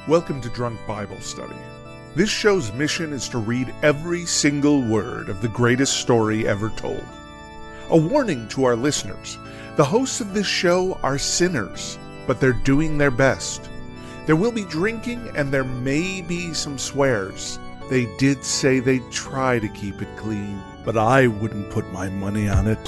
Welcome to Drunk Bible Study. This show's mission is to read every single word of the greatest story ever told. A warning to our listeners, the hosts of this show are sinners, but they're doing their best. There will be drinking and there may be some swears. They did say they'd try to keep it clean, but I wouldn't put my money on it.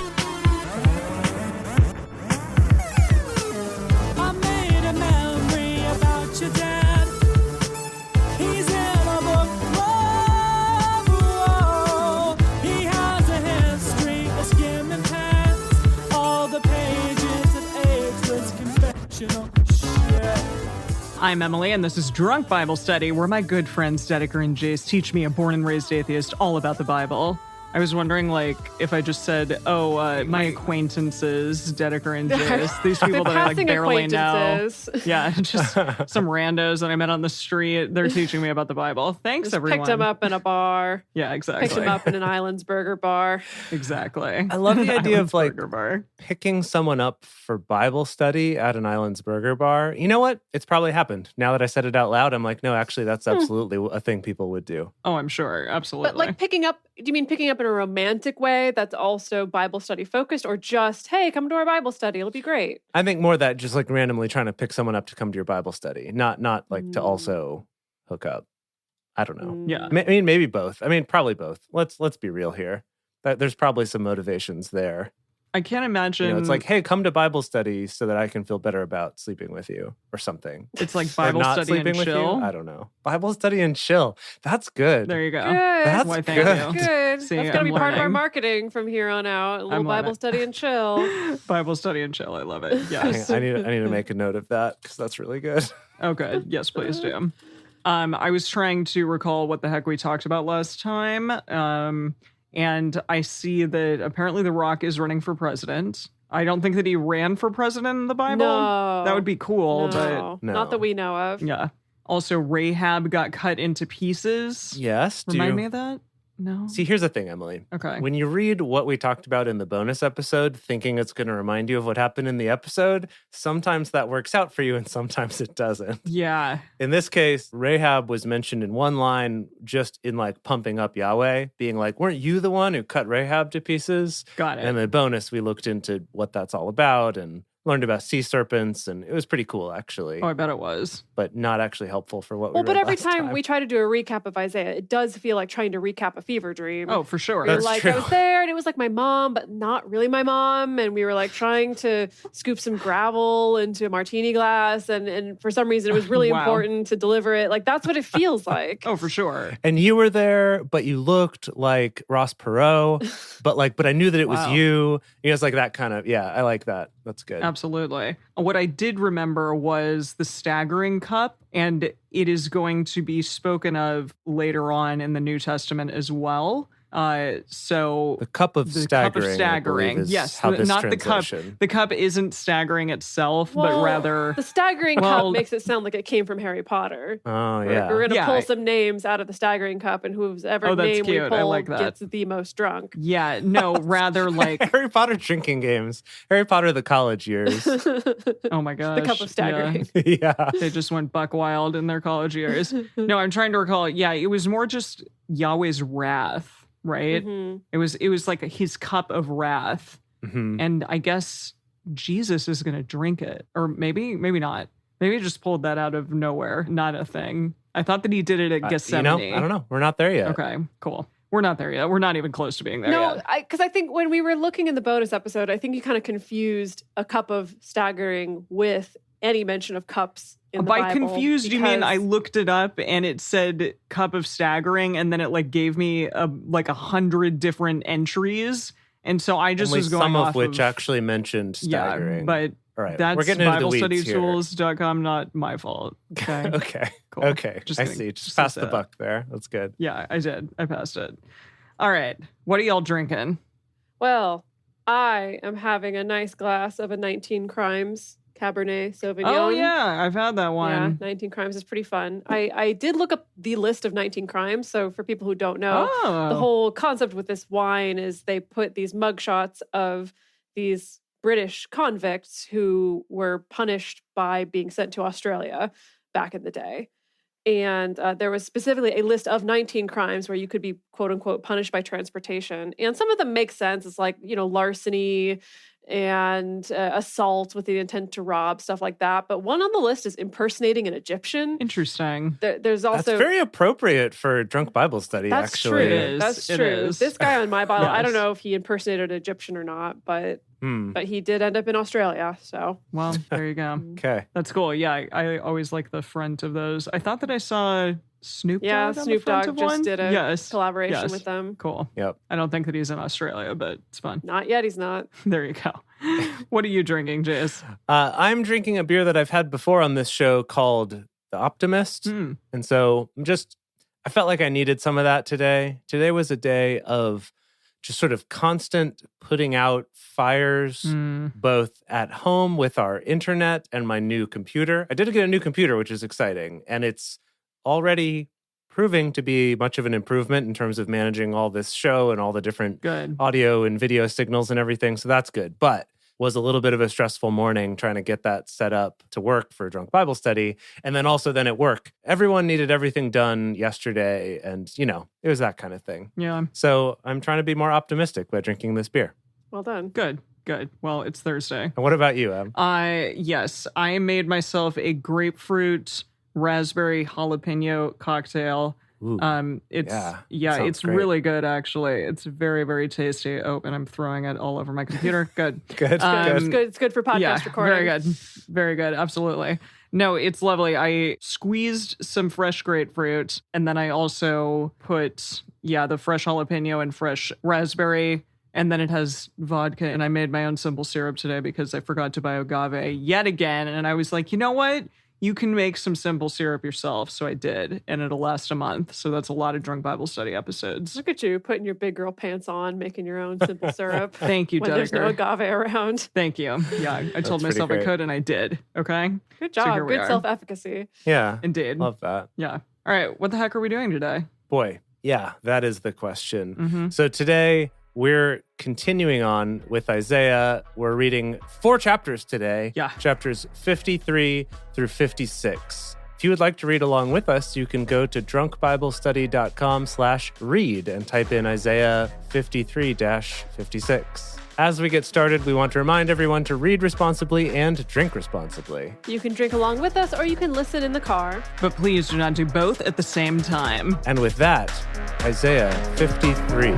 I'm Emily, and this is Drunk Bible Study, where my good friends Dedeker and Jace teach me, a born and raised atheist, all about the Bible. I was wondering, if I just said, my acquaintances, Dedeker and Jace, these people that I barely know. Yeah, just some randos that I met on the street. They're teaching me about the Bible. Thanks, just everyone. Picked them up in a bar. Yeah, exactly. Picked them up in an Islands Burger bar. Exactly. I love the idea of bar. picking someone up for Bible study at an Islands Burger bar. You know what? It's probably happened. Now that I said it out loud, I'm like, no, actually, that's absolutely a thing people would do. Oh, I'm sure. Absolutely. But picking up, do you mean picking up in a romantic way that's also Bible study focused, or just, hey, come to our Bible study, it'll be great? I think more that just randomly trying to pick someone up to come to your Bible study, not to also hook up. I don't know. Yeah. I mean, maybe both. I mean, probably both. Let's be real here. There's probably some motivations there. I can't imagine. It's like, hey, come to Bible study so that I can feel better about sleeping with you or something. It's like Bible not study sleeping and with chill. you? I don't know. Bible study and chill. That's good. There you go. Good. That's Why, good. thank you. Good. See, That's going to I'm be part of our learning. marketing from here on out. A little I'm Bible learning. study and chill. Bible study and chill. I love it. Yes. I need to make a note of that because that's really good. Oh, good. Yes, please do. I was trying to recall what the heck we talked about last time. And I see that apparently The Rock is running for president. I don't think that he ran for president in the Bible. No. That would be cool, No. Not that we know of. but yeah. Also, Rahab got cut into pieces. Yes. Remind me of that? No? See, here's the thing, Emily. Okay. When you read what we talked about in the bonus episode, thinking it's going to remind you of what happened in the episode, sometimes that works out for you and sometimes it doesn't. Yeah. In this case, Rahab was mentioned in one line just in pumping up Yahweh, being like, weren't you the one who cut Rahab to pieces? Got it. And in the bonus, we looked into what that's all about and learned about sea serpents, and it was pretty cool, actually. Oh, I bet it was. But not actually helpful for what we read But every last time we try to do a recap of Isaiah, it does feel like trying to recap a fever dream. Oh, for sure. You're That's like, true. I was there and it was like my mom, but not really my mom. And we were trying to scoop some gravel into a martini glass. And for some reason, it was really Wow. important to deliver it. That's what it feels like. Oh, for sure. And you were there, but you looked like Ross Perot, but I knew that it was Wow. you. It's like that kind of, I like that. That's good. Absolutely. What I did remember was the staggering cup, and it is going to be spoken of later on in the New Testament as well. So The cup of the staggering. cup of staggering, is yes, how this not translation. the cup. The cup isn't staggering itself, Well, but rather the staggering Well- cup makes it sound like it came from Harry Potter. Oh, We're yeah. going to Yeah. pull some names out of the staggering cup, and whoever Oh, that's name we cute. I pull like that. gets the most drunk. yeah, no, rather like Harry Potter drinking games. Harry Potter the college years. oh my gosh, The cup of staggering. Yeah. They just went buck wild in their college years. No, I'm trying to recall. Yeah, it was more just Yahweh's wrath. Right? Mhm. It was like his cup of wrath. Mhm. And I guess Jesus is going to drink it. Or maybe not. Maybe he just pulled that out of nowhere. Not a thing. I thought that he did it at Gethsemane. I don't know. We're not there yet. Okay, cool. We're not there yet. We're not even close to being there No, yet. because I think when we were looking in the bonus episode, I think you kind of confused a cup of staggering with any mention of cups in the By Bible. confused, you mean because- I looked it up and it said cup of staggering, and then it gave me 100 different entries. And so I just Only was going some off of which actually mentioned staggering. Yeah, but All right. that's We're getting into the weeds here. BibleStudyTools.com, not my fault. Okay. Okay. Cool. Okay. Just I kidding. see. Just Just pass the sad. buck there. That's good. Yeah, I did. I passed it. All right. What are y'all drinking? Well, I am having a nice glass of a 19 Crimes Cabernet Sauvignon. Oh, yeah. I've had that Yeah, one. 19 Crimes is pretty fun. I did look up the list of 19 Crimes. So for people who don't know, Oh. the whole concept with this wine is they put these mugshots of these British convicts who were punished by being sent to Australia back in the day. And there was specifically a list of 19 crimes where you could be, quote unquote, punished by transportation. And some of them make sense. It's like, larceny and assault with the intent to rob, stuff like that. But one on the list is impersonating an Egyptian. Interesting. There's also... That's very appropriate for drunk Bible study, That's actually. true. It is. That's It true. is. This guy on my Bible, I don't Yes. know if he impersonated an Egyptian or not, but he did end up in Australia. So Well, there you go. Okay. That's cool. Yeah, I always like the front of those. I thought that I saw Snoop Dogg on Snoop the front Dogg of just one. did a Yes. collaboration Yes. with them. Cool. Yep. I don't think that he's in Australia, but it's fun. Not yet. He's not. There you go. What are you drinking, Jace? I'm drinking a beer that I've had before on this show called The Optimist. And so I felt like I needed some of that today. Today was a day of just sort of constant putting out fires, both at home with our internet and my new computer. I did get a new computer, which is exciting. And it's already proving to be much of an improvement in terms of managing all this show and all the different Good. audio and video signals and everything. So that's good. But was a little bit of a stressful morning trying to get that set up to work for drunk Bible study. And then also then at work, everyone needed everything done yesterday. And, it was that kind of thing. Yeah. So I'm trying to be more optimistic by drinking this beer. Well done. Good. Well, it's Thursday. And what about you, Em? Yes, I made myself a grapefruit raspberry jalapeno cocktail. Ooh, It's sounds it's great. really good actually. It's very, very tasty. Oh, and I'm throwing it all over my computer. Good. Good. It's good. It's good for podcast recording. Very good. Very good. Absolutely. No, it's lovely. I squeezed some fresh grapefruit and then I also put, the fresh jalapeno and fresh raspberry. And then it has vodka. And I made my own simple syrup today because I forgot to buy agave yet again. And I was like, you know what? You can make some simple syrup yourself. So I did. And it'll last a month. So that's a lot of drunk Bible study episodes. Look at you putting your big girl pants on, making your own simple syrup. Thank you, when there's no Dedeker. agave around. Thank you. Yeah, I told pretty myself I great. could and I did. Okay. Good So job. here we Good are. self-efficacy. Yeah. Indeed. Love that. Yeah. All right. What the heck are we doing today? Boy, yeah, that is the question. Mm-hmm. So today we're continuing on with Isaiah. We're reading 4 chapters today. Yeah. Chapters 53 through 56. If you would like to read along with us, you can go to drunkbiblestudy.com/read and type in Isaiah 53-56. As we get started, we want to remind everyone to read responsibly and drink responsibly. You can drink along with us or you can listen in the car. But please do not do both at the same time. And with that, Isaiah 53.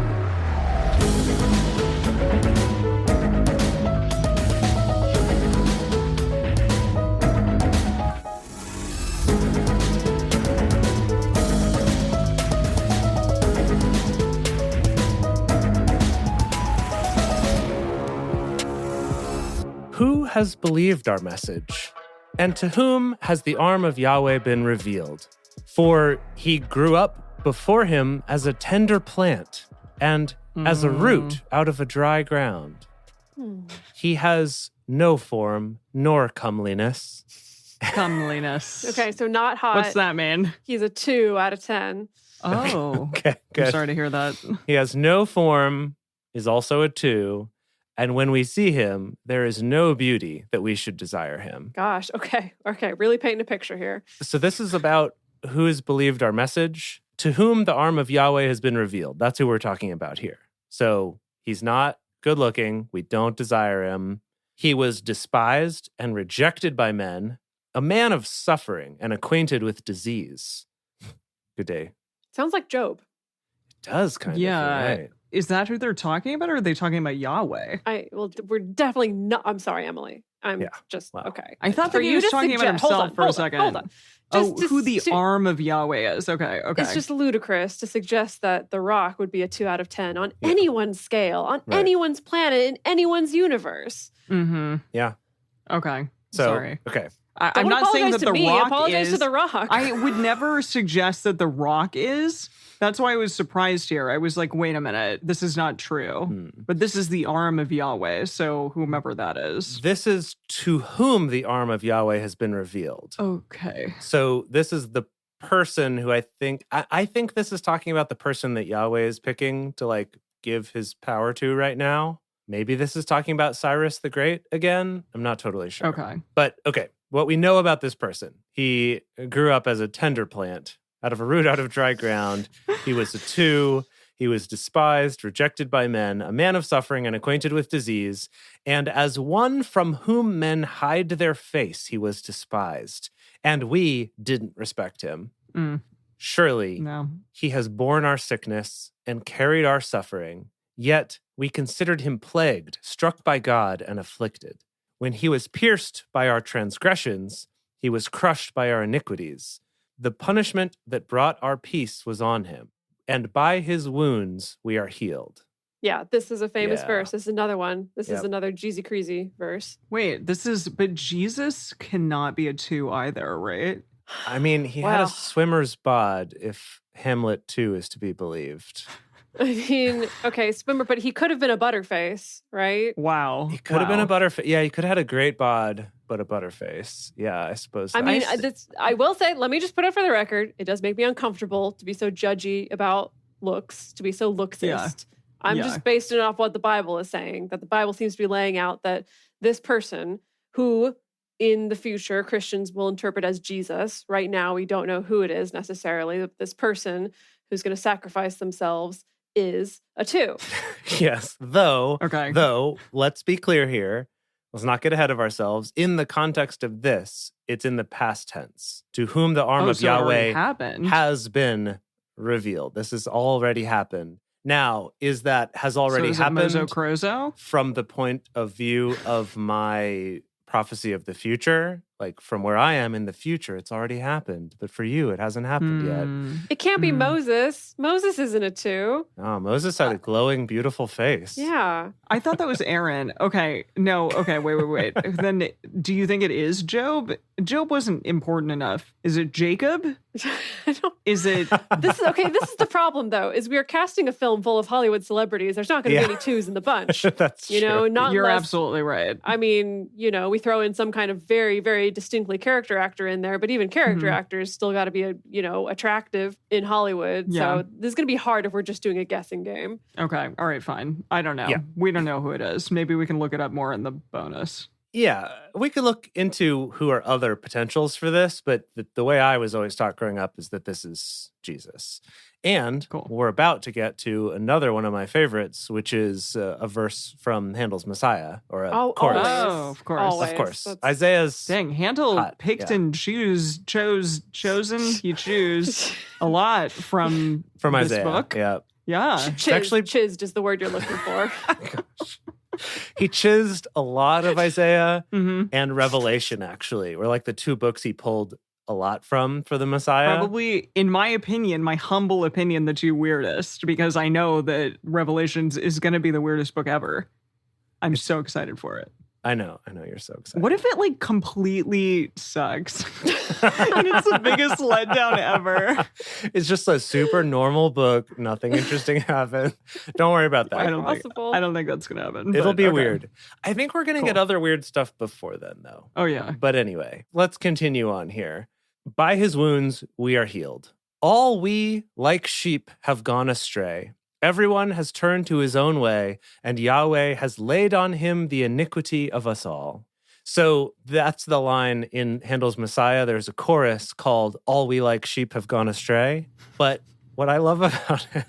Who has believed our message? And to whom has the arm of Yahweh been revealed? For he grew up before him as a tender plant and as a root out of a dry ground. He has no form nor comeliness. Comeliness. Okay, so not hot. What's that mean? He's a 2 out of 10. Oh. Okay, I'm good. sorry to hear that. He has no form, is also a 2. And when we see him, there is no beauty that we should desire him. Gosh, okay. Really painting a picture here. So this is about who has believed our message, to whom the arm of Yahweh has been revealed. That's who we're talking about here. So he's not good looking. We don't desire him. He was despised and rejected by men, a man of suffering and acquainted with disease. Good day. Sounds like Job. It does kind Yeah. of. Right. Is that who they're talking about, or are they talking about Yahweh? We're definitely not. I'm sorry, Emily. I'm Yeah. just Wow. okay. I thought For that he you was to talking about suggest- hold himself on, for a hold on, second. hold on. Oh, Just who the to- arm of Yahweh is. Okay. It's just ludicrous to suggest that The Rock would be a 2 out of 10 on Yeah. anyone's scale, on Right. anyone's planet, in anyone's universe. Mm-hmm. Yeah. Okay. So, Sorry. okay. I'm Don't not saying apologize that to The me. Rock Apologize is. to The Rock. I would never suggest that The Rock is. That's why I was surprised here. I was like, wait a minute, this is not true. But this is the arm of Yahweh, so whomever that is. This is to whom the arm of Yahweh has been revealed. Okay. So this is the person who I think this is talking about the person that Yahweh is picking to like give his power to right now. Maybe this is talking about Cyrus the Great again. I'm not totally sure. Okay. But okay, what we know about this person. He grew up as a tender plant, out of a root out of dry ground. He was a 2. He was despised, rejected by men, a man of suffering and acquainted with disease. And as one from whom men hide their face, he was despised. And we didn't respect him. Surely he has borne our sickness and carried our suffering. Yet we considered him plagued, struck by God, and afflicted. When he was pierced by our transgressions, he was crushed by our iniquities. The punishment that brought our peace was on him, and by his wounds we are healed. Yeah, this is a famous verse. This is another one. This is another Jeezy Creasy verse. Wait, but Jesus cannot be a 2 either, right? I mean, he had a swimmer's bod, if Hamlet 2 is to be believed. I mean, okay, swimmer, but he could have been a butterface, right? Wow. He could have been a butterface. Yeah, he could have had a great bod, but a butterface. Yeah, I suppose. I mean, I will say, let me just put it for the record. It does make me uncomfortable to be so judgy about looks, to be so looksist. Yeah. I'm just basing it off what the Bible is saying, that the Bible seems to be laying out that this person who in the future Christians will interpret as Jesus, right now we don't know who it is necessarily, this person who's going to sacrifice themselves is a 2. Yes, though, let's be clear here. Let's not get ahead of ourselves. In the context of this, it's in the past tense. To whom the arm of Yahweh has been revealed. This has already happened. Now, has already happened Mozo Crozo? From the point of view of my prophecy of the future? Like from where I am in the future, it's already happened. But for you, it hasn't happened yet. It can't be Moses. Moses isn't a 2. Oh, Moses had a glowing, beautiful face. Yeah. I thought that was Aaron. Okay. No. Okay. Wait. Then do you think it is Job? Job wasn't important enough. Is it Jacob? Is it? This is the problem, though, is we are casting a film full of Hollywood celebrities. There's not going to be any 2s in the bunch. That's true. You're absolutely right. I mean, we throw in some kind of very, very distinctly character actor in there, but even character actors still got to be attractive in Hollywood. Yeah. So this is going to be hard if we're just doing a guessing game. Okay. All right, fine. I don't know. Yeah. We don't know who it is. Maybe we can look it up more in the bonus. Yeah, we could look into who are other potentials for this, but the way I was always taught growing up is that this is Jesus. And we're about to get to another one of my favorites, which is a verse from Handel's Messiah, or a chorus. Oh, of course. Always. Of course. That's... Isaiah's... Dang, Handel picked and chosen. He chose a lot from this Isaiah. book. Yeah. Yeah. Chizzed is the word you're looking for. Gosh. He chizzed a lot of Isaiah and Revelation, actually, were like the 2 books he pulled a lot from for the Messiah. Probably, in my opinion, my humble opinion, the 2 weirdest, because I know that Revelations is going to be the weirdest book ever. I'm so excited for it. I know you're so excited. What if it completely sucks? And it's the biggest letdown ever. It's just a super normal book. Nothing interesting happened. Don't worry about that. I don't think that's going to happen. It'll be weird. I think we're going to get other weird stuff before then, though. Oh, yeah. But anyway, let's continue on here. By his wounds, we are healed. All we, like sheep, have gone astray. Everyone has turned to his own way, and Yahweh has laid on him the iniquity of us all. So that's the line in Handel's Messiah. There's a chorus called All We Like Sheep Have Gone Astray. But what I love about it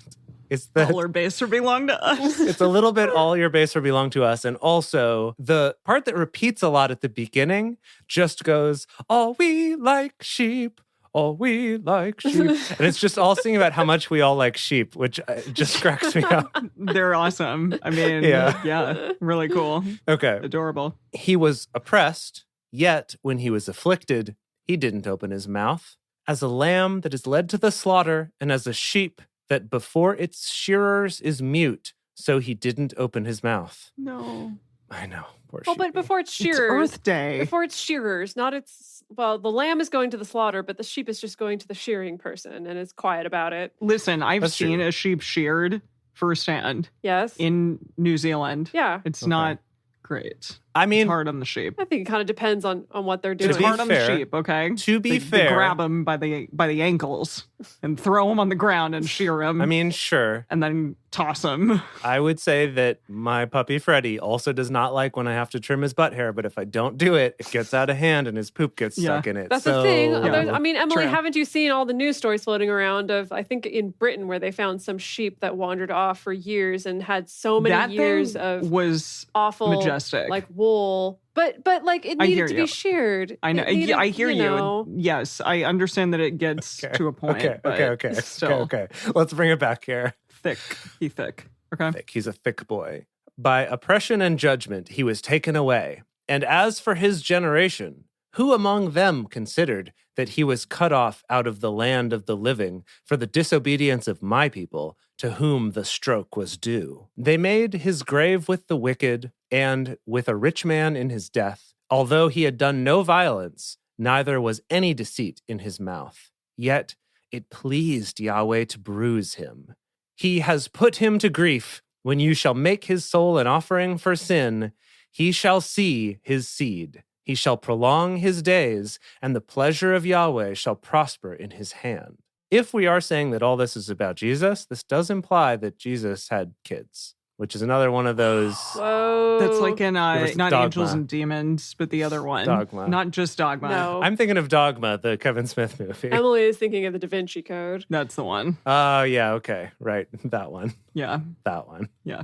is that all our base belong to us. It's a little bit all your base belong to us. And also the part that repeats a lot at the beginning just goes, all we like sheep. All we like sheep. And it's just all singing about how much we all like sheep, which just cracks me up. They're awesome. I mean, yeah, really cool. Okay. Adorable. He was oppressed, yet when he was afflicted, he didn't open his mouth. As a lamb that is led to the slaughter, and as a sheep that before its shearers is mute, so he didn't open his mouth. No. I know. Poor well, but before it's shearers. It's Earth Day. Before it's shearers, not it's... Well, the lamb is going to the slaughter, but the sheep is just going to the shearing person and is quiet about it. Listen, I've seen a sheep sheared firsthand. Yes. In New Zealand. Yeah. It's not great. I mean, It's hard on the sheep. I think it kind of depends on what they're doing. It's be hard on the fair- sheep, okay? to be They fair- grab them by the ankles and throw them on the ground and shear them. I mean, sure. and then toss them. I would say that my puppy Freddie also does not like when I have to trim his butt hair, but if I don't do it, it gets out of hand and his poop gets stuck in it. That's the thing. So- I mean, Emily, True. haven't you seen all the news stories floating around of, I think in Britain, where they found some sheep that wandered off for years and had so many That years thing of was awful, majestic. like wool. But like it I needed hear to you. be sheared. I know. It needed, I hear you. know. Yes, I understand that it gets to a point. Okay. Still, Okay. Let's bring it back here. thick. He thick. Okay. Thick. He's a thick boy. By oppression and judgment he was taken away. And as for his generation, who among them considered that he was cut off out of the land of the living for the disobedience of my people, to whom the stroke was due? They made his grave with the wicked, and with a rich man in his death, although he had done no violence, neither was any deceit in his mouth. Yet it pleased Yahweh to bruise him. He has put him to grief. When you shall make his soul an offering for sin, he shall see his seed. He shall prolong his days, and the pleasure of Yahweh shall prosper in his hand. If we are saying that all this is about Jesus, this does imply that Jesus had kids, which is another one of those. Whoa. That's like in There was not Dogma. Angels and Demons, but the other one. Dogma. Not just Dogma. No. I'm thinking of Dogma, the Kevin Smith movie. Emily is thinking of the Da Vinci Code. That's the one. Oh, yeah, okay. Right. That one. Yeah. That one. Yeah.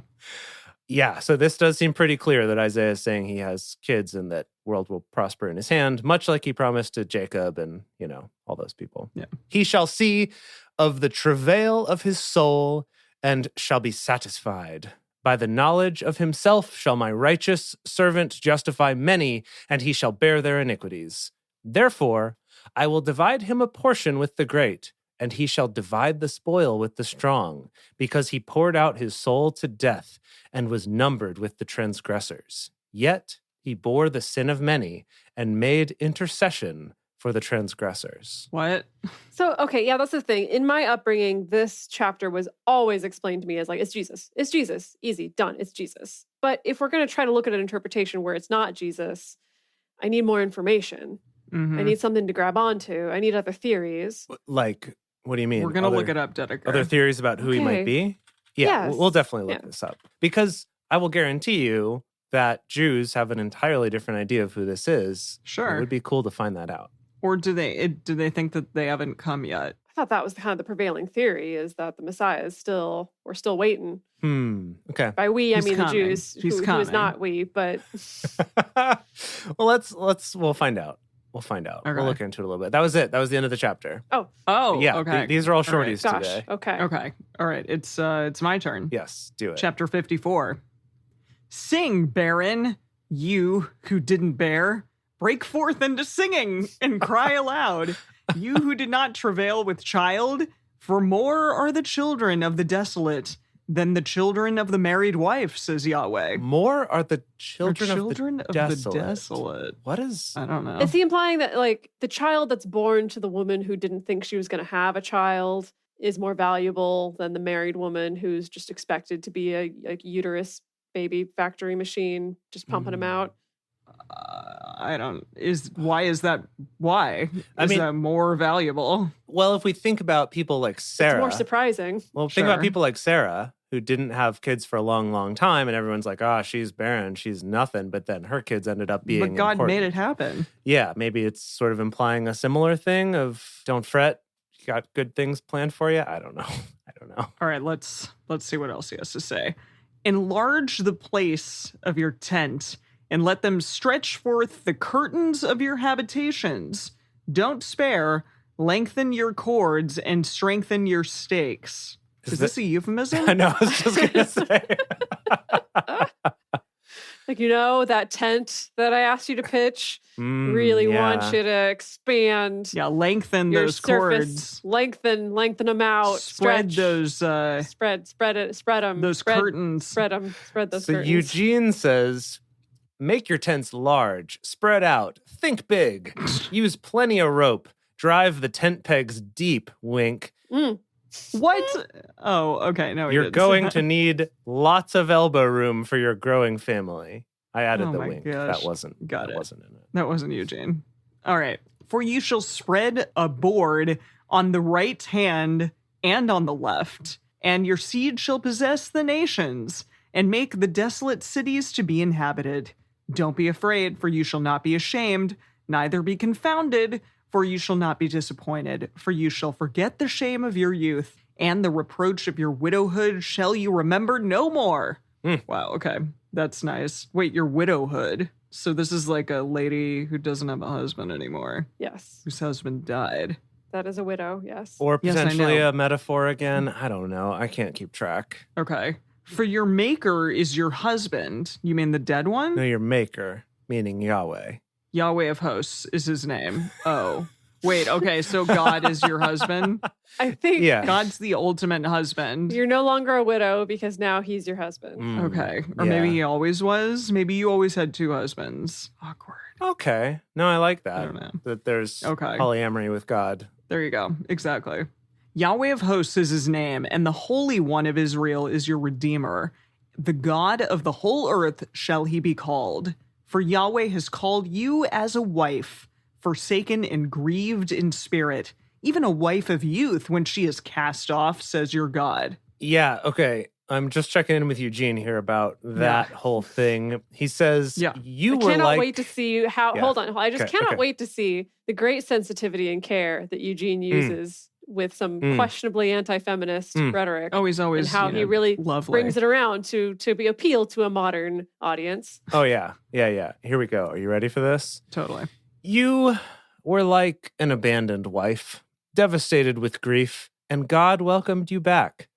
Yeah, so this does seem pretty clear that Isaiah is saying he has kids and that world will prosper in his hand, much like he promised to Jacob and, all those people. Yeah. He shall see of the travail of his soul and shall be satisfied. By the knowledge of himself shall my righteous servant justify many, and he shall bear their iniquities. Therefore, I will divide him a portion with the great, and he shall divide the spoil with the strong, because he poured out his soul to death and was numbered with the transgressors. Yet he bore the sin of many and made intercession for the transgressors. What? So, okay, yeah, that's the thing. In my upbringing, this chapter was always explained to me as like, it's Jesus. It's Jesus. Easy, done. It's Jesus. But if we're going to try to look at an interpretation where it's not Jesus, I need more information. Mhm. I need something to grab onto. I need other theories. Like, what do you mean? We're going to Other- look it up, Dedeker. Other theories about who he might Okay. be? Yeah, Yes. we'll definitely look Yeah. this up. Because I will guarantee you that Jews have an entirely different idea of who this is. Sure. It would be cool to find that out. Or do they think that they haven't come yet? I thought that was kind of the prevailing theory, is that the Messiah is we're still waiting. Okay. By we, I He's mean coming. the Jews, He's who is coming. not we, but Well, we'll find out. We'll find out. Okay. We'll look into it a little bit. That was it. That was the end of the chapter. Oh, Yeah. okay. These are all All right. shorties gosh, today. okay. Okay. All right. It's my turn. Yes, do it. Chapter 54. Sing, barren, you who didn't bear. Break forth into singing and cry aloud. You who did not travail with child, for more are the children of the desolate than the children of the married wife, says Yahweh. More are the children, Children of the desolate. What is? I don't know. Is he implying that like the child that's born to the woman who didn't think she was going to have a child is more valuable than the married woman who's just expected to be a uterus baby factory machine, just pumping him out? I don't. Why is that? Why I is mean- that more valuable? Well, if we think about people like Sarah. It's more surprising. Well, think about Sure. people like Sarah who didn't have kids for a long, long time, and everyone's like, she's barren, she's nothing. But then her kids ended up being But God important. made it happen. Yeah, maybe it's sort of implying a similar thing of don't fret, you got good things planned for you. I don't know. All right, let's see what else he has to say. Enlarge the place of your tent and let them stretch forth the curtains of your habitations. Don't spare, lengthen your cords and strengthen your stakes. Is this a euphemism? I know, I was just going to say. Like, that tent that I asked you to pitch, really want you to expand Yeah, lengthen your those surface, cords. lengthen them out, Spread stretch, those spread them, those curtains. spread those So curtains. Eugene says, make your tents large, spread out, think big, use plenty of rope, drive the tent pegs deep, wink. What? Oh, okay. No, he You're didn't. going to need lots of elbow room for your growing family. I added Oh the my wink. gosh. That wasn't in it. That wasn't Eugene. All right. For you shall spread a board on the right hand and on the left, and your seed shall possess the nations, and make the desolate cities to be inhabited. Don't be afraid, for you shall not be ashamed, neither be confounded, for you shall not be disappointed. For you shall forget the shame of your youth, and the reproach of your widowhood shall you remember no more. Wow, okay. That's nice. Wait, your widowhood. So this is like a lady who doesn't have a husband anymore, Yes. whose husband died. That is a widow, yes. Or Yes, I potentially know. a metaphor again. I don't know. I can't keep track. Okay. For your maker is your husband. You mean the dead one? No, your maker, meaning Yahweh. Yahweh of hosts is his name. Oh. Wait, okay, so God is your husband? I think Yeah. God's the ultimate husband. you're no longer a widow because now he's your husband. Okay. Or Yeah. maybe he always was. Maybe you always had two husbands. Awkward. Okay. No, I like that. I don't know. That there's Okay. polyamory with God. There you go. Exactly. Yahweh of hosts is his name, and the Holy One of Israel is your Redeemer. The God of the whole earth shall he be called. For Yahweh has called you as a wife, forsaken and grieved in spirit, even a wife of youth when she is cast off, says your God. Yeah, okay. I'm just checking in with Eugene here about that whole thing. He says, Yeah. you I were cannot like... wait to see how. Yeah. Hold on. I just Okay, cannot okay. wait to see the great sensitivity and care that Eugene uses with some questionably anti-feminist rhetoric. Oh, he's always and how you he know, really lovely. brings it around to be appeal to a modern audience. Oh, yeah. Yeah. Here we go. Are you ready for this? Totally. You were like an abandoned wife, devastated with grief, and God welcomed you back.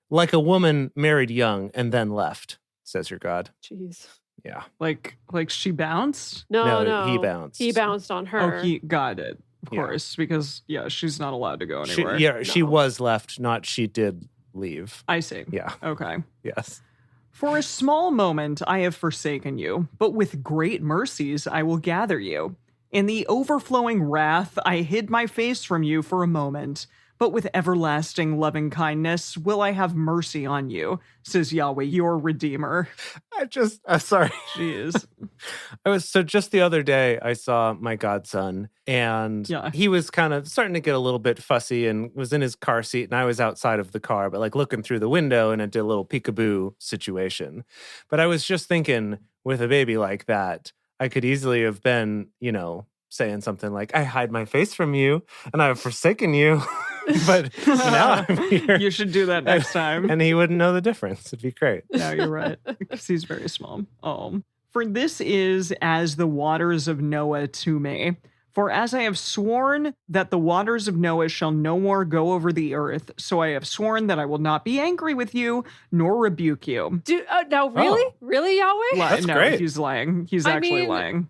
Like a woman married young and then left, says your God. Jeez. Yeah. Like she bounced? No, he bounced. He bounced on her. Oh, he got it. Of Yeah. course, because she's not allowed to go She, anywhere. she No. was left, not she did leave. I see. Yeah. Okay. Yes. For a small moment I have forsaken you, but with great mercies I will gather you. In the overflowing wrath I hid my face from you for a moment, but with everlasting loving kindness will I have mercy on you, says Yahweh, your Redeemer. Sorry. Jeez. So just the other day, I saw my godson, and Yeah. he was kind of starting to get a little bit fussy and was in his car seat, and I was outside of the car, but like looking through the window, and it did a little peekaboo situation. But I was just thinking, with a baby like that, I could easily have been, saying something like, I hide my face from you, and I have forsaken you. But now I'm here. You should do that next time. And he wouldn't know the difference. It'd be great. No, you're right. Because he's very small. For this is as the waters of Noah to me. For as I have sworn that the waters of Noah shall no more go over the earth, so I have sworn that I will not be angry with you, nor rebuke you. Now, really? Oh. Really, Yahweh? That's no, great. he's lying. He's actually lying.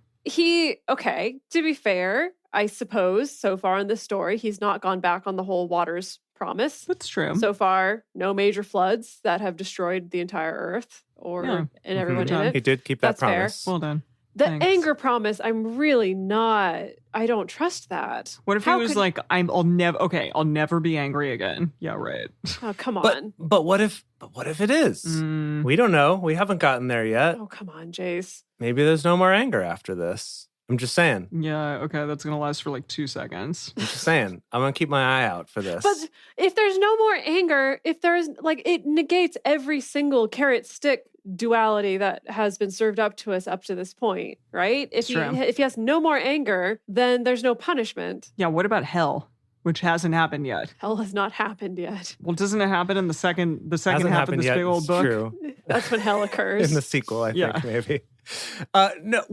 Okay, to be fair, I suppose so far in this story, he's not gone back on the whole waters promise. That's true. So far, no major floods that have destroyed the entire earth and everyone in He it. did keep that That's fair. promise. Well done. The Thanks. anger promise, I don't trust that. What if How he was could- like, I'll never be angry again. Yeah, right. Oh, come But on. what if it is? We don't know. We haven't gotten there yet. Oh, come on, Jace. Maybe there's no more anger after this. I'm just saying. Yeah, okay, that's gonna last for like 2 seconds. I'm just saying. I'm gonna keep my eye out for this. But if there's no more anger, if there's it negates every single carrot stick duality that has been served up to us up to this point, right? If True. if he has no more anger, then there's no punishment. Yeah, what about hell? Which hasn't happened yet. Hell has not happened yet. Well, doesn't it happen in the second Hasn't half of happened this yet. big old It's book? True. That's when hell occurs. In the sequel, I Yeah. think, maybe. No,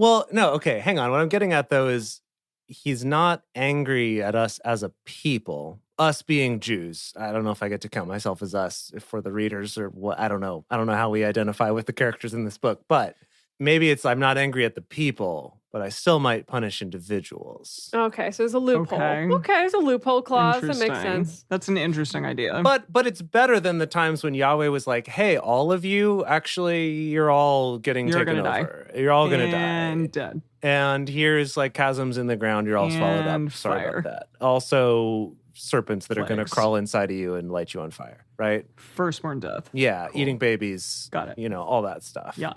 okay, hang on. What I'm getting at, though, is he's not angry at us as a people. Us being Jews. I don't know if I get to count myself as us for the readers or what. I don't know. I don't know how we identify with the characters in this book, but maybe it's I'm not angry at the people, but I still might punish individuals. Okay, so there's a loophole. Okay. Okay, there's a loophole clause. That makes Interesting. sense. That's an interesting idea. But it's better than the times when Yahweh was like, hey, all of you, actually, you're all getting You're taken gonna die. over. You're all going to and die. dead. And here's like chasms in the ground. You're all swallowed And up. Sorry fire. about that. Also, serpents that are going to Plagues. crawl inside of you and light you on fire, right? Firstborn death. Yeah, Cool. eating babies. Got it. All that stuff. Yeah.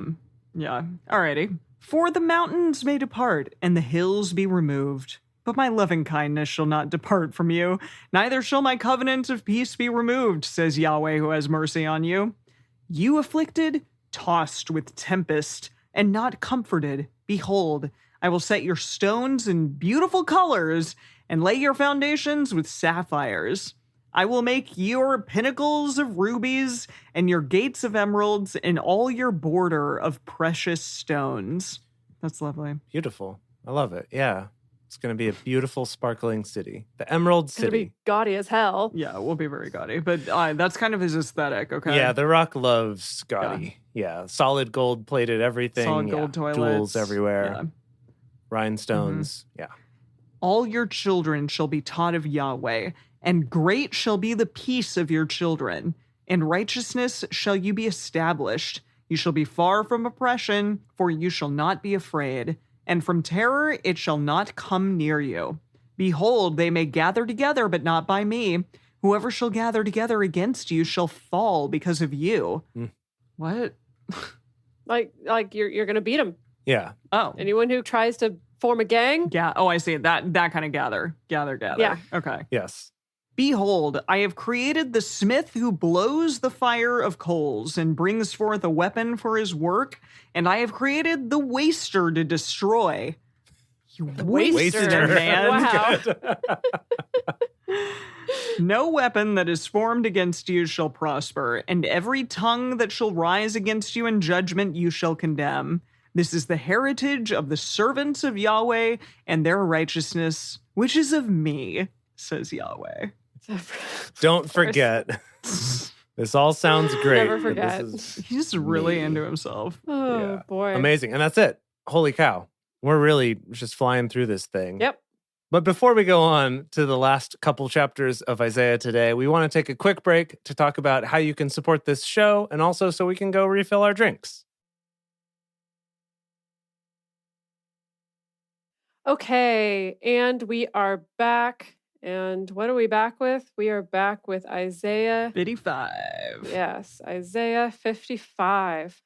Yeah. Alrighty. For the mountains may depart, and the hills be removed. But my loving kindness shall not depart from you, neither shall my covenant of peace be removed, says Yahweh who has mercy on you. You afflicted, tossed with tempest, and not comforted, behold, I will set your stones in beautiful colors, and lay your foundations with sapphires. I will make your pinnacles of rubies, and your gates of emeralds, and all your border of precious stones. That's lovely. Beautiful. I love it. Yeah. It's going to be a beautiful, sparkling city. The Emerald It's gonna City. be gaudy as hell. Yeah, it will be very gaudy, but that's kind of his aesthetic, okay? Yeah, The Rock loves gaudy. Yeah. Solid gold plated everything. Solid Yeah. gold toilets. Jewels everywhere. Yeah. Rhinestones. Yeah. All your children shall be taught of Yahweh, and great shall be the peace of your children. In righteousness shall you be established. You shall be far from oppression, for you shall not be afraid. And from terror it shall not come near you. Behold, they may gather together, but not by me. Whoever shall gather together against you shall fall because of you. What? Like you're gonna beat him. Yeah. Oh. Anyone who tries to form a gang. Yeah. Oh, I see. That kind of gather. Yeah. Okay. Yes. Behold, I have created the smith who blows the fire of coals and brings forth a weapon for his work, and I have created the waster to destroy. You Waster. man. Wow. No weapon that is formed against you shall prosper, and every tongue that shall rise against you in judgment you shall condemn. This is the heritage of the servants of Yahweh and their righteousness, which is of me, says Yahweh. Don't forget. This all sounds great. Never but forget. this is He's really me. into himself. Oh Yeah. boy. Amazing. And that's it. Holy cow. We're really just flying through this thing. Yep. But before we go on to the last couple chapters of Isaiah today, we want to take a quick break to talk about how you can support this show and also so we can go refill our drinks. Okay, and we are back. And what are we back with? We are back with Isaiah. 55. Yes, Isaiah 55.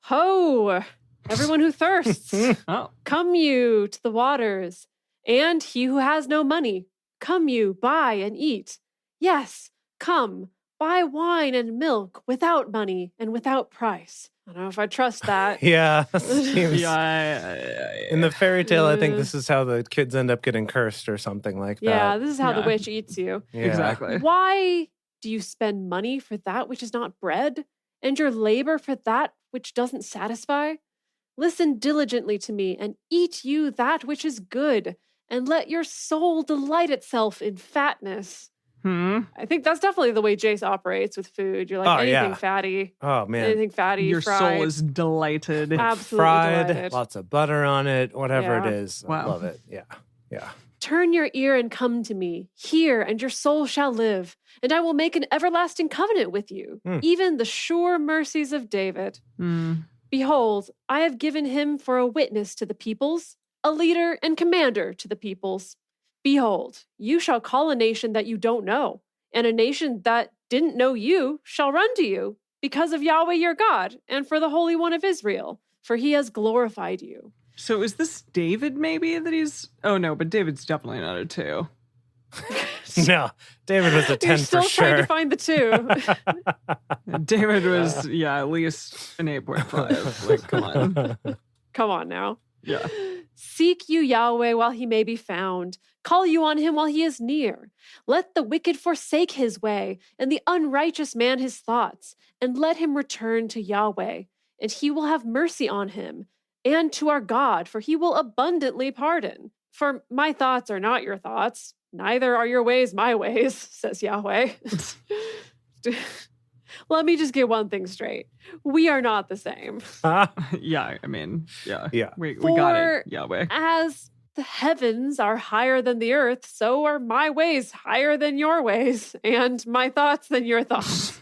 Ho! Everyone who thirsts, Oh. come you to the waters. And he who has no money, come you, buy and eat. Yes, come, buy wine and milk without money and without price. I don't know if I trust that. Yeah. Seems, Yeah. in the fairy tale, I think this is how the kids end up getting cursed or something like that. Yeah, this is how the Yeah. witch eats you. Yeah. Exactly. Why do you spend money for that which is not bread, and your labor for that which doesn't satisfy? Listen diligently to me, and eat you that which is good, and let your soul delight itself in fatness. I think that's definitely the way Jace operates with food. You're like, Oh, anything yeah. fatty, Oh, man. anything fatty, Your fried. soul is delighted. Absolutely Fried, delighted. lots of butter on it, whatever Yeah. it is. I Wow. love it. Yeah. Yeah. Turn your ear and come to me. Hear, and your soul shall live. And I will make an everlasting covenant with you, even the sure mercies of David. Behold, I have given him for a witness to the peoples, a leader and commander to the peoples. Behold, you shall call a nation that you don't know, and a nation that didn't know you shall run to you, because of Yahweh your God, and for the Holy One of Israel, for he has glorified you. So is this David maybe that he's... Oh, no, but David's definitely not a 2. No, David was a 10 You're still for trying sure. to find the two. David was, at least an 8.5. Like, come on. Come on now. Yeah. Seek you Yahweh while he may be found. Call you on him while he is near. Let the wicked forsake his way, and the unrighteous man his thoughts, and let him return to Yahweh, and he will have mercy on him, and to our God, for he will abundantly pardon. For my thoughts are not your thoughts, neither are your ways my ways, says Yahweh. Let me just get one thing straight. We are not the same. Yeah, I mean, yeah. Yeah. We got For it, Yahweh. As the heavens are higher than the earth, so are my ways higher than your ways, and my thoughts than your thoughts.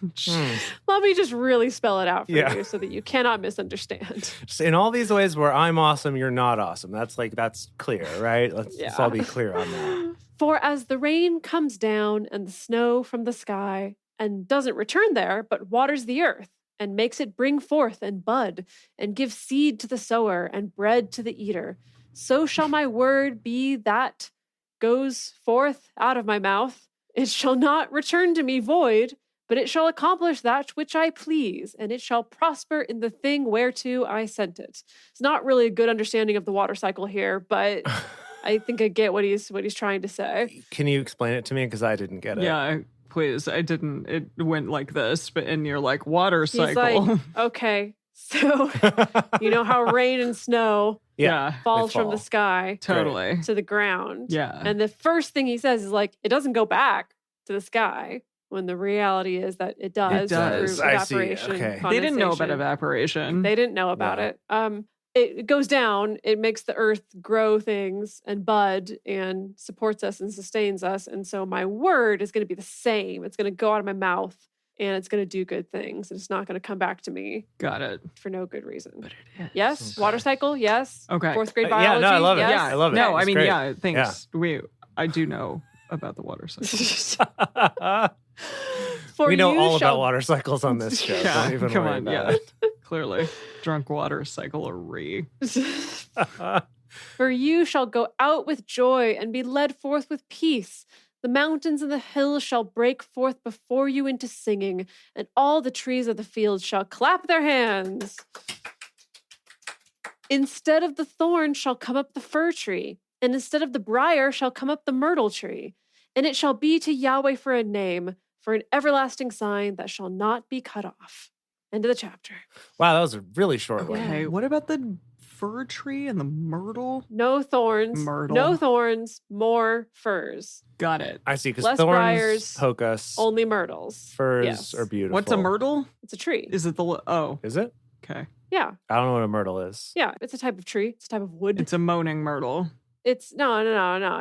Let me just really spell it out for Yeah. you so that you cannot misunderstand. Just in all these ways where I'm awesome, you're not awesome. That's clear, right? Let's Yeah. all be clear on that. For as the rain comes down and the snow from the sky, and doesn't return there, but waters the earth, and makes it bring forth and bud, and give seed to the sower and bread to the eater. So shall my word be that goes forth out of my mouth. It shall not return to me void, but it shall accomplish that which I please, and it shall prosper in the thing whereto I sent it. It's not really a good understanding of the water cycle here, but I think I get what he's trying to say. Can you explain it to me? Because I didn't get it. Yeah, please. I didn't. It went like this, but and you're like water cycle. He's like, okay, so you know how rain and snow falls from the sky Totally to the ground. Yeah. And the first thing he says is like, it doesn't go back to the sky. When the reality is that it does. It does. Through I see. evaporation. Okay. They didn't know about condensation. evaporation. They didn't know about it. It goes down, it makes the earth grow things and bud and supports us and sustains us. And so my word is going to be the same. It's going to go out of my mouth and it's going to do good things. It's not going to come back to me Got it. for no good reason. But it is. Yes, Okay. water cycle, yes. Okay. Fourth grade Yeah, biology. no, I love it. Yes. Yeah, I love it. No, I It's mean, great. yeah, thanks. I do know about the water cycle. For we know you all shall- about water cycles on this show. Yeah, Don't even come worry on, about yeah. it. Clearly. Drunk water cyclery. For you shall go out with joy and be led forth with peace. The mountains and the hills shall break forth before you into singing, and all the trees of the field shall clap their hands. Instead of the thorn shall come up the fir tree, and instead of the briar shall come up the myrtle tree. And it shall be to Yahweh for a name, for an everlasting sign that shall not be cut off. End of the chapter. Wow, that was a really short one. Okay, what about the fir tree and the myrtle? No thorns. Myrtle. No thorns, more firs. Got it. I see, because Less thorns briars, poke us. Only myrtles. Firs Yes. are beautiful. What's a myrtle? It's a tree. Is it the oh? Is it? Okay, Yeah. I don't know what a myrtle is. Yeah. It's a type of tree. It's a type of wood. it's a moaning myrtle. It's no.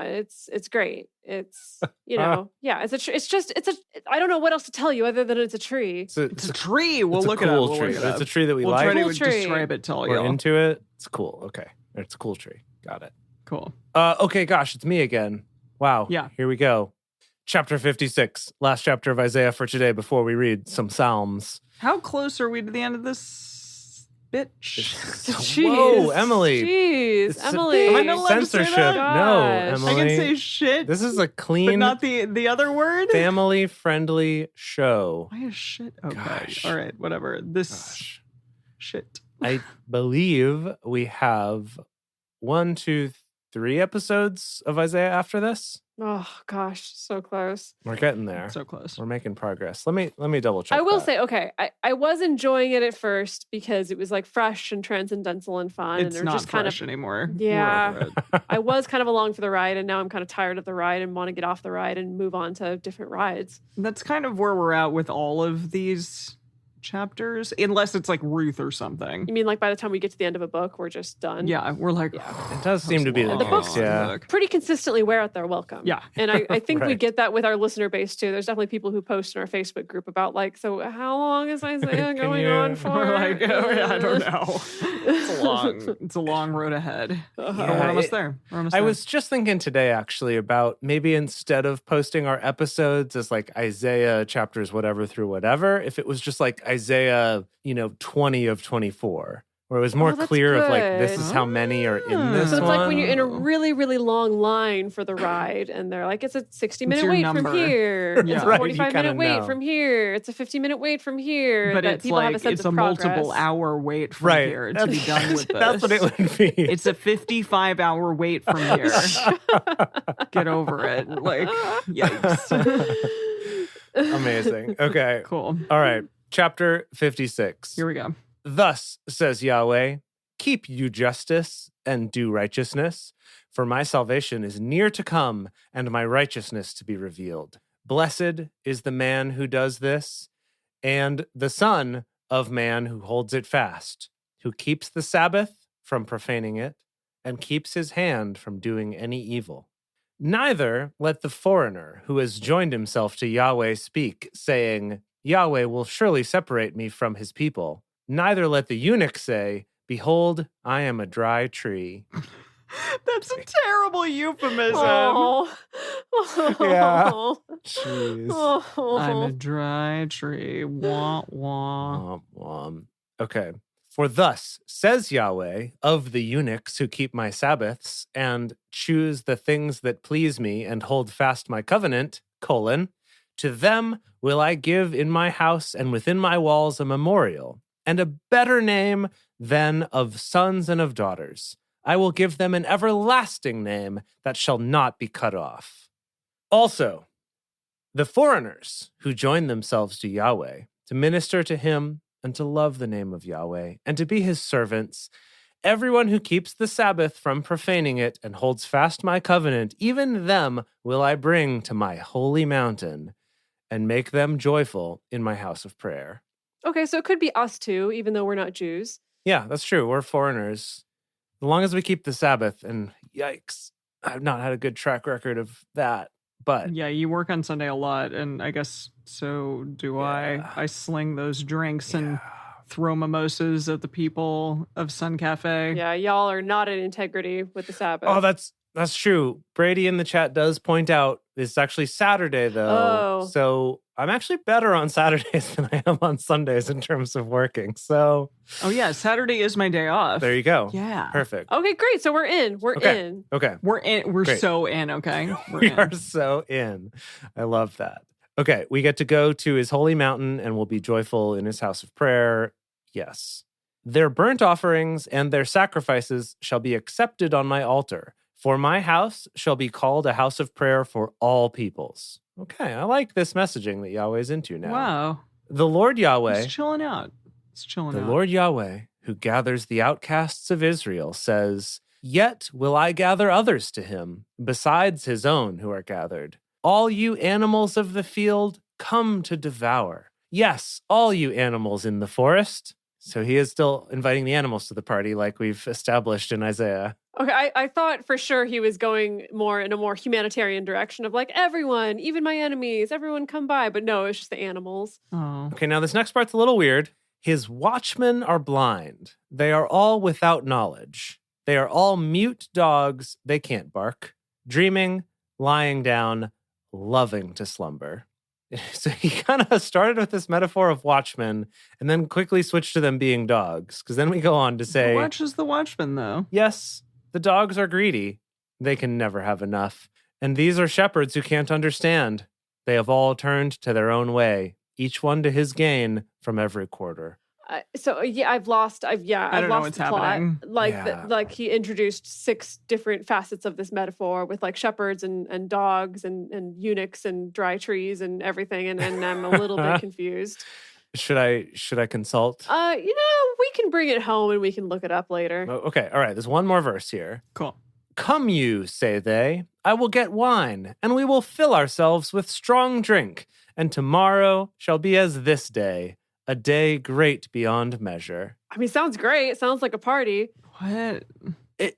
It's great. It's yeah. I don't know what else to tell you other than it's a tree. It's a, It's a tree. We'll it's a look it up. cool We'll tree. look it It's up. a tree that we We'll like. try to Cool tree. describe it to all We're y'all. into it. It's cool. Okay. It's a cool tree. Got it. Cool. Okay, gosh, it's me again. Wow. Yeah. Here we go. Chapter 56, last chapter of Isaiah for today before we read some Psalms. How close are we to the end of this bitch? Jeez. Whoa, Emily. Jeez, It's Emily. Am I not allowed to say censorship. that? No, Gosh. Emily. I can say shit, This is a but clean, not the other word. family-friendly show. Why is shit? Okay. Gosh. All right. Whatever. This Gosh. shit. I believe we have 1, 2, 3 episodes of Isaiah after this. Oh gosh, so close. We're getting there. So close. We're making progress. Let me double check. I will that. say, okay, I was enjoying it at first because it was like fresh and transcendental and fun. It's and not just kind fresh of anymore. Yeah. We're over it. I was kind of along for the ride, and now I'm kind of tired of the ride and want to get off the ride and move on to different rides. That's kind of where we're at with all of these chapters, unless it's like Ruth or something. You mean like by the time we get to the end of a book, we're just done? Yeah, we're like, It does seem to be the The case. books- Yeah. Pretty consistently wear out their welcome. Yeah. And I think we Right. get that with our listener base too. There's definitely people who post in our Facebook group about like, so how long is Isaiah Can going you- on for? We're like, oh, yeah, I don't know. It's a long road ahead. But Yeah, we're almost it- there. We're almost I there. was just thinking today actually about maybe instead of posting our episodes as like Isaiah chapters whatever through whatever, if it was just like Isaiah, 20 of 24, where it was more Oh, that's clear of like this good. is how many are in this So it's one. like when you're in a really, really long line for the ride, and they're like, it's a 60-minute your wait number. from here. Yeah. It's a Right, you 45-minute kinda wait know. from here. It's a 50-minute wait from here. But that it's people have like a sense it's of a progress. multiple hour wait from right. here to be done with this. That's what it would be. It's a 55-hour wait from here. Get over it. Like, yikes. Amazing. Okay. Cool. All right. Chapter 56. Here we go. Thus says Yahweh, keep you justice and do righteousness, for my salvation is near to come and my righteousness to be revealed. Blessed is the man who does this, and the son of man who holds it fast, who keeps the Sabbath from profaning it, and keeps his hand from doing any evil. Neither let the foreigner who has joined himself to Yahweh speak, saying, Yahweh will surely separate me from his people. Neither let the eunuch say, Behold, I am a dry tree. That's a terrible euphemism. Oh. Yeah. Oh. Jeez. Oh. I'm a dry tree. Wah, wah. Womp womp. Okay. For thus says Yahweh of the eunuchs who keep my Sabbaths and choose the things that please me and hold fast my covenant, to them will I give in my house and within my walls a memorial, and a better name than of sons and of daughters. I will give them an everlasting name that shall not be cut off. Also, the foreigners who join themselves to Yahweh, to minister to him and to love the name of Yahweh, and to be his servants, everyone who keeps the Sabbath from profaning it and holds fast my covenant, even them will I bring to my holy mountain and make them joyful in my house of prayer. Okay, so it could be us too, even though we're not Jews. Yeah, that's true. We're foreigners. As long as we keep the Sabbath, and yikes, I've not had a good track record of that. But Yeah, you work on Sunday a lot, and I guess so do I. I sling those drinks and throw mimosas at the people of Sun Cafe. Yeah, y'all are not in integrity with the Sabbath. oh, that's true. Brady in the chat does point out it's actually Saturday though. Oh. So I'm actually better on Saturdays than I am on Sundays in terms of working. So Oh yeah, Saturday is my day off. there you go. Yeah. Perfect. Okay, great. So we're in. We're Okay. in. Okay. We're in. We're Great. so in. Okay. We're We in. are so in. I love that. Okay, we get to go to his holy mountain and we'll be joyful in his house of prayer. Yes. Their burnt offerings and their sacrifices shall be accepted on my altar. For my house shall be called a house of prayer for all peoples. Okay, I like this messaging that Yahweh's into now. Wow. The Lord Yahweh, It's chilling out. It's chilling the out. Lord Yahweh, who gathers the outcasts of Israel, says, Yet will I gather others to him, besides his own who are gathered. All you animals of the field, come to devour. Yes, all you animals in the forest. So he is still inviting the animals to the party, like we've established in Isaiah. Okay, I thought for sure he was going more in a more humanitarian direction of like everyone, even my enemies, everyone come by. But no, it's just the animals. Oh. Okay, now this next part's a little weird. His watchmen are blind. They are all without knowledge. They are all mute dogs. They can't bark. Dreaming, lying down, loving to slumber. So he kind of started with this metaphor of watchmen and then quickly switched to them being dogs. Because then we go on to say, Watch is the watchman, though. yes, the dogs are greedy. They can never have enough. And these are shepherds who can't understand. They have all turned to their own way, each one to his gain from every quarter. I've lost. I've don't know lost what's the plot. happening. Like, Yeah. like he introduced 6 different facets of this metaphor with like shepherds and dogs and eunuchs and dry trees and everything, and I'm a little bit confused. Should I consult? We can bring it home and we can look it up later. Oh, okay, all right. There's one more verse here. Cool. Come you, say they, I will get wine, and we will fill ourselves with strong drink, and tomorrow shall be as this day, a day great beyond measure. I mean, sounds great. Sounds like a party. What?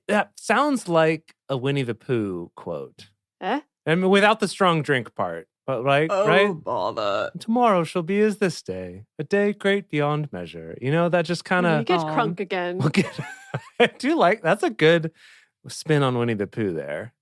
That sounds like a Winnie the Pooh quote. Eh? I mean, without the strong drink part, but right? Bother. Tomorrow shall be as this day, a day great beyond measure. You know, that just kind You of... get crunk again. I do like, that's a good spin on Winnie the Pooh there.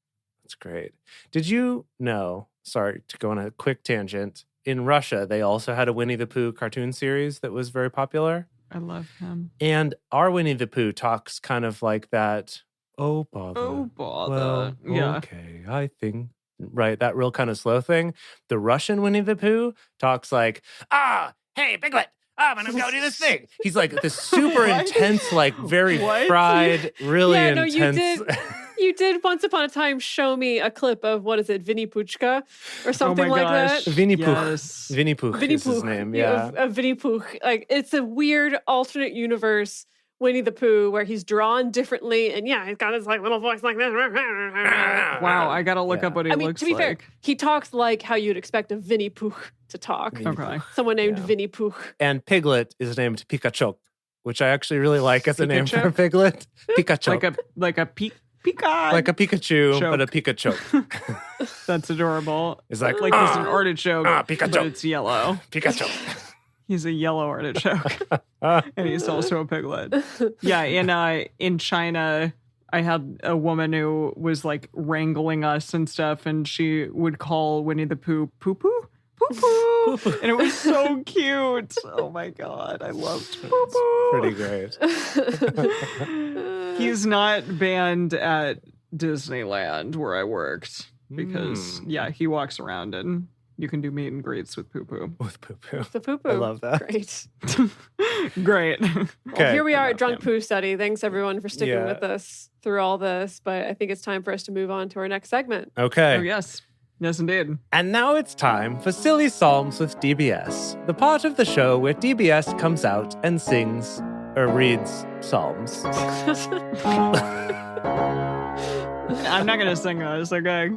That's great. Did you know, sorry to go on a quick tangent, in Russia, they also had a Winnie the Pooh cartoon series that was very popular. I love him. And our Winnie the Pooh talks kind of like that, oh, bother. Oh, bother. Well, Yeah. okay, I think... Right, that real kind of slow thing. The Russian Winnie the Pooh talks like, hey, Piglet, I'm gonna go do this thing. He's like this super intense, like very What? fried, really Yeah, no, intense. you did. You did once upon a time show me a clip of what is it, Vinnie Puchka or something like gosh. that. Winnie Pooh. Yes. Winnie Pooh Vinnie is his Pooh. name, yeah. Of Vinnie Pooh. Like it's a weird alternate universe Winnie the Pooh where he's drawn differently, and yeah, he's got his like little voice like this. Wow, I gotta look Yeah. up what he I mean, looks to be fair, like. he talks like how you'd expect a Vinnie Pooh to talk. Vinnie Okay. Someone named Yeah. Vinnie Pooh. And Piglet is named Pikachu, which I actually really like as a name for a Pikachu? piglet. Pikachu. Like a Pika. Like a Pikachu, Choke. but a Pikachu. That's adorable. It's like, Like he's an artichoke, Pikachu. but it's yellow. Pikachu. He's a yellow artichoke, and he's also a piglet. Yeah, in China, I had a woman who was like wrangling us and stuff, and she would call Winnie the Pooh poo poo. Poo poo. And it was so cute. Oh my God. I loved poo poo. Pretty great. He's not banned at Disneyland where I worked because, he walks around and you can do meet and greets with poo poo. With poo poo. The poo poo. I love that. Great. Great. Well, here we are at Drunk Poo Study. Thanks everyone for sticking Yeah. with us through all this. But I think it's time for us to move on to our next segment. Okay. Oh, yes. Yes, indeed. And now it's time for Silly Psalms with DBS, the part of the show where DBS comes out and sings or reads psalms. I'm not going to sing this, okay?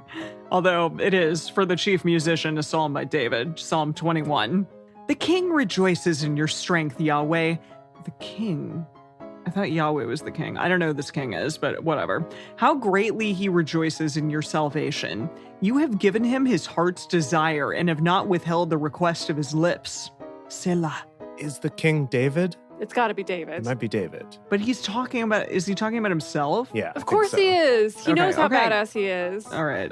Although it is, for the chief musician, a psalm by David, Psalm 21. The king rejoices in your strength, Yahweh. The king. I thought Yahweh was the king. I don't know who this king is, but whatever. How greatly he rejoices in your salvation. You have given him his heart's desire and have not withheld the request of his lips. Selah. Is the king David? It's got to be It David. might be David. But is he talking about himself? Yeah. Of course he is. He Okay, knows how okay. badass he is. All right.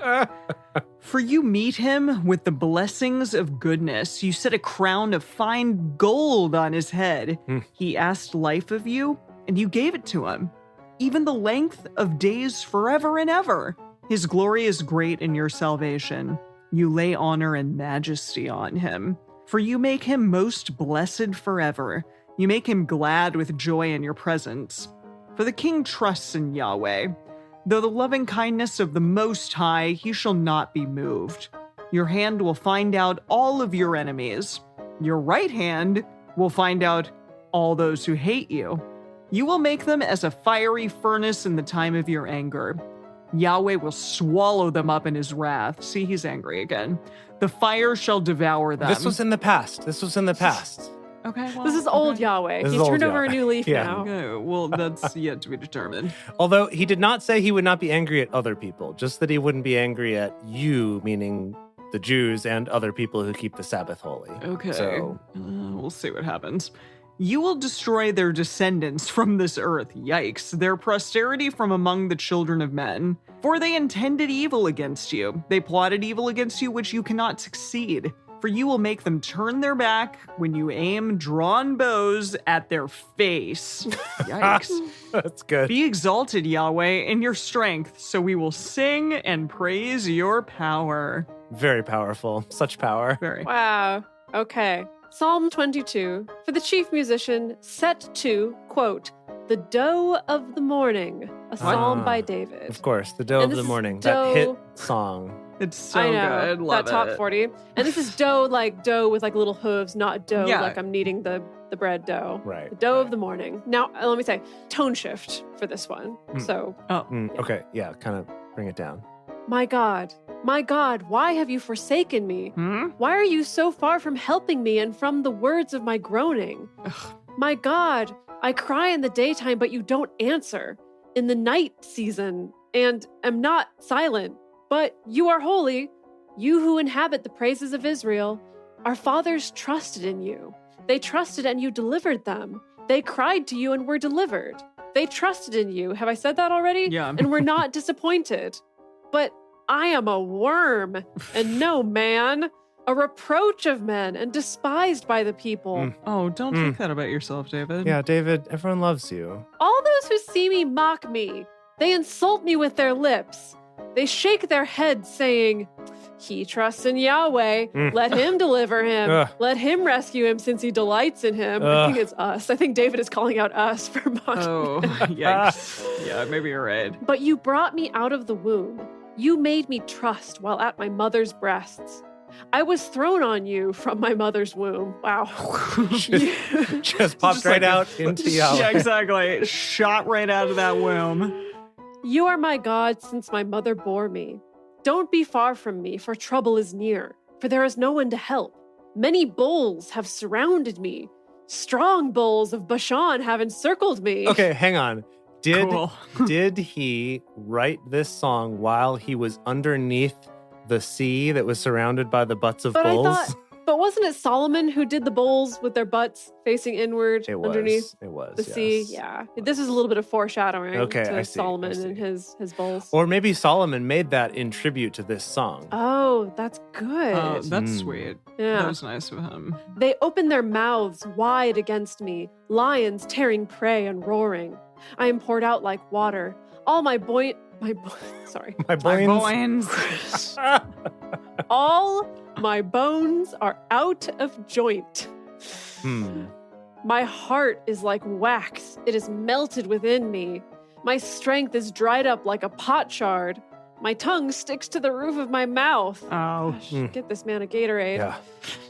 For you meet him with the blessings of goodness. You set a crown of fine gold on his head. He asked life of you, and you gave it to him. Even the length of days forever and ever. His glory is great in your salvation. You lay honor and majesty on him. For you make him most blessed forever. You make him glad with joy in your presence. For the king trusts in Yahweh. Though the loving kindness of the Most High, he shall not be moved. Your hand will find out all of your enemies. Your right hand will find out all those who hate you. You will make them as a fiery furnace in the time of your anger. Yahweh will swallow them up in his wrath. See, he's angry again. The fire shall devour them. This was in the past. Okay, well, This is old Yahweh. This is He's old turned over a Yahweh. new leaf Yeah. now. Okay, well, that's yet to be determined. Although he did not say he would not be angry at other people, just that he wouldn't be angry at you, meaning the Jews and other people who keep the Sabbath holy. Okay. So, We'll see what happens. You will destroy their descendants from this earth. Yikes. Their posterity from among the children of men. For they intended evil against you. They plotted evil against you, which you cannot succeed. For you will make them turn their back when you aim drawn bows at their face. Yikes. that's good. Be exalted, Yahweh, in your strength, so we will sing and praise your power. Very powerful. Such power. Very. Wow. Okay. Psalm 22. For the chief musician, set to, quote, the doe of the morning, a psalm by David. Of course, the doe And of this the is morning. doe- That hit song. It's so I know. good. Love that top it. 40. And this is doe like doe with like little hooves, not doe Yeah. like I'm kneading the bread dough. Right. The doe of the morning. Now, let me say, tone shift for this one. So, Okay, yeah, kind of bring it down. my God, why have you forsaken me? Hmm? Why are you so far from helping me and from the words of my groaning? My God, I cry in the daytime, but you don't answer. In the night season, and am not silent. But you are holy, you who inhabit the praises of Israel. Our fathers trusted in you. They trusted and you delivered them. They cried to you and were delivered. They trusted in you. Have I said that already? Yeah. And were not disappointed. But I am a worm and no man, a reproach of men and despised by the people. Oh, don't think that about yourself, David. Yeah, David, everyone loves you. All those who see me mock me. They insult me with their lips. They shake their heads, saying, he trusts in Yahweh. Let him deliver him. Ugh. Let him rescue him since he delights in him. I think it's us. I think David is calling out us for mocking. Oh, yikes. Yeah, maybe you're right. But you brought me out of the womb. You made me trust while at my mother's breasts. I was thrown on you from my mother's womb. Wow. Just popped Just right like out into Yahweh. Yeah, exactly. Shot right out of that womb. You are my God since my mother bore me. Don't be far from me, for trouble is near, for there is no one to help. Many bulls have surrounded me. Strong bulls of Bashan have encircled me. Okay, hang on. Cool. Did he write this song while he was underneath the sea that was surrounded by the butts of But bulls? But wasn't it Solomon who did the bowls with their butts facing inward underneath the sea? yes. Yeah. This is a little bit of foreshadowing Okay, to I see, Solomon I see. and his bowls. Or maybe Solomon made that in tribute to this song. Oh, that's good. Oh, that's sweet. Yeah. That was nice of him. They open their mouths wide against me, lions tearing prey and roaring. I am poured out like water. All my boins. All my bones are out of joint. My heart is like wax. It is melted within me. My strength is dried up like a potsherd. My tongue sticks to the roof of my mouth. Oh. Gosh, get this man a Gatorade. Yeah.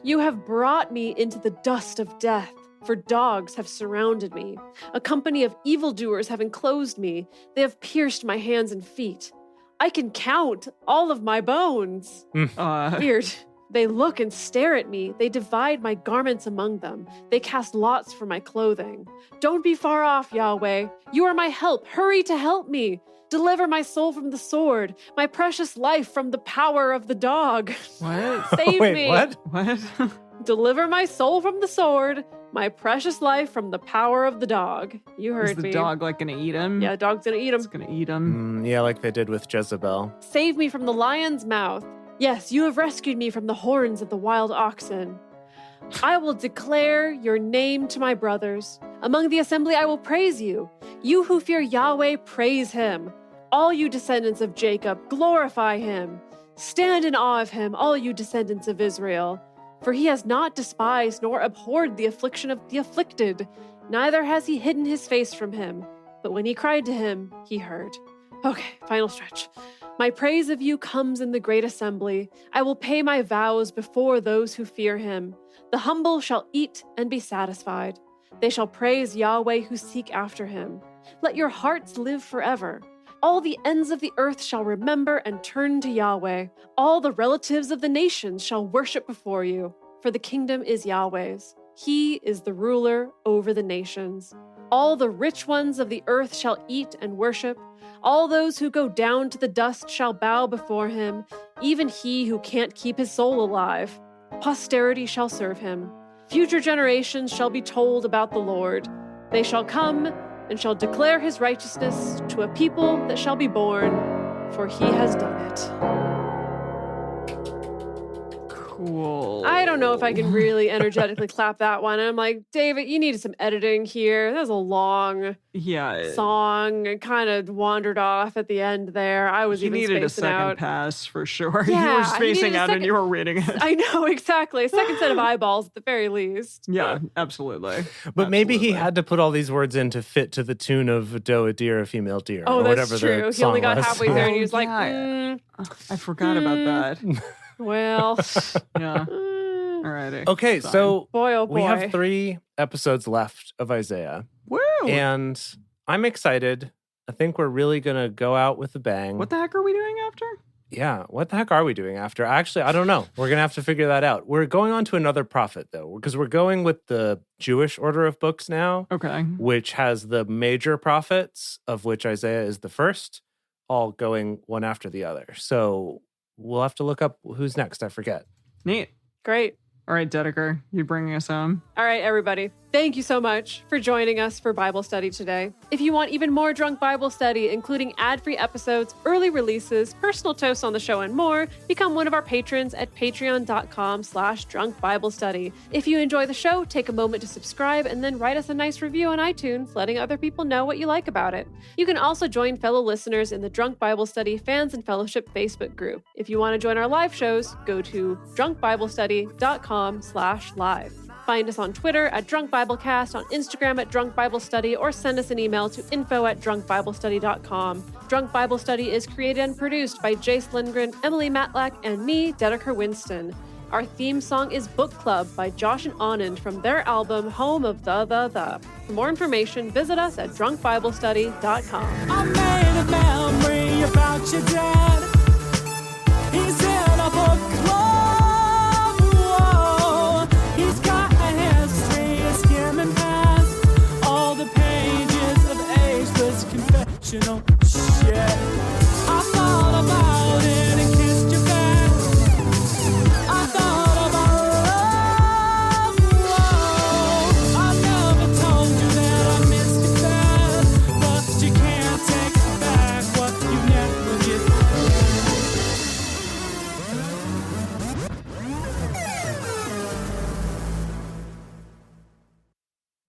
You have brought me into the dust of death, for dogs have surrounded me. A company of evildoers have enclosed me. They have pierced my hands and feet. I can count all of my bones. Weird. They look and stare at me. They divide my garments among them. They cast lots for my clothing. Don't be far off, Yahweh. You are my help. Hurry to help me. Deliver my soul from the sword, my precious life from the power of the dog. What? Save Wait, me. what? Deliver my soul from the sword, my precious life from the power of the dog. You heard Is the me. dog like gonna eat him? Yeah, dog's gonna eat him. It's gonna eat him. Yeah, like they did with Jezebel. Save me from the lion's mouth. Yes, you have rescued me from the horns of the wild oxen. I will declare your name to my brothers. Among the assembly I will praise you. You who fear Yahweh, praise him. All you descendants of Jacob, glorify him. Stand in awe of him, all you descendants of Israel. For he has not despised nor abhorred the affliction of the afflicted, neither has he hidden his face from him. But when he cried to him, he heard. Okay, final stretch. My praise of you comes in the great assembly. I will pay my vows before those who fear him. The humble shall eat and be satisfied. They shall praise Yahweh who seek after him. Let your hearts live forever. All the ends of the earth shall remember and turn to Yahweh. All the relatives of the nations shall worship before you, for the kingdom is Yahweh's. He is the ruler over the nations. All the rich ones of the earth shall eat and worship. All those who go down to the dust shall bow before him, even he who can't keep his soul alive. Posterity shall serve him. Future generations shall be told about the Lord. They shall come and shall declare his righteousness to a people that shall be born, for he has done it. Cool. I don't know if I can really energetically clap that one. I'm like, David, you needed some editing here. That was a long song. It kind of wandered off at the end there. I was even needed a spacing second out. pass for sure. Yeah, you were spacing out and you were reading it. I know, exactly. A second set of eyeballs at the very least. Yeah, absolutely. But maybe he had to put all these words in to fit to the tune of a doe, a deer, a female deer. Oh, or that's whatever true. The He only song got was. halfway there and he was like, I forgot about that. Well, Yeah. Alrighty. Okay, Fine. so boy, oh boy. we have 3 episodes left of Isaiah. Woo! And I'm excited. I think we're really going to go out with a bang. What the heck are we doing after? Yeah, what the heck are we doing after? Actually, I don't know. We're going to have to figure that out. We're going on to another prophet, though, because we're going with the Jewish order of books now, Okay. which has the major prophets, of which Isaiah is the first, all going one after the other. So we'll have to look up who's next. I forget. Neat. Great. All right, Dedeker, you bringing us home? All right, everybody. Thank you so much for joining us for Bible study today. If you want even more Drunk Bible Study, including ad-free episodes, early releases, personal toasts on the show, and more, become one of our patrons at patreon.com/drunkbiblestudy. If you enjoy the show, take a moment to subscribe and then write us a nice review on iTunes, letting other people know what you like about it. You can also join fellow listeners in the Drunk Bible Study Fans and Fellowship Facebook group. If you want to join our live shows, go to drunkbiblestudy.com/live. Find us on Twitter at Drunk Biblecast, on Instagram at Drunk Bible Study, or send us an email to info@drunkbiblestudy.com. Drunk Bible Study is created and produced by Jace Lindgren, Emily Matlack, and me, Dedeker Winston. Our theme song is Book Club by Josh and Anand from their album Home of the. For more information, visit us at drunkbiblestudy.com. I made a memory about your dad. He's in a book club. Whoa. He's got a history of skimming past all the pages of ageless confessional shit.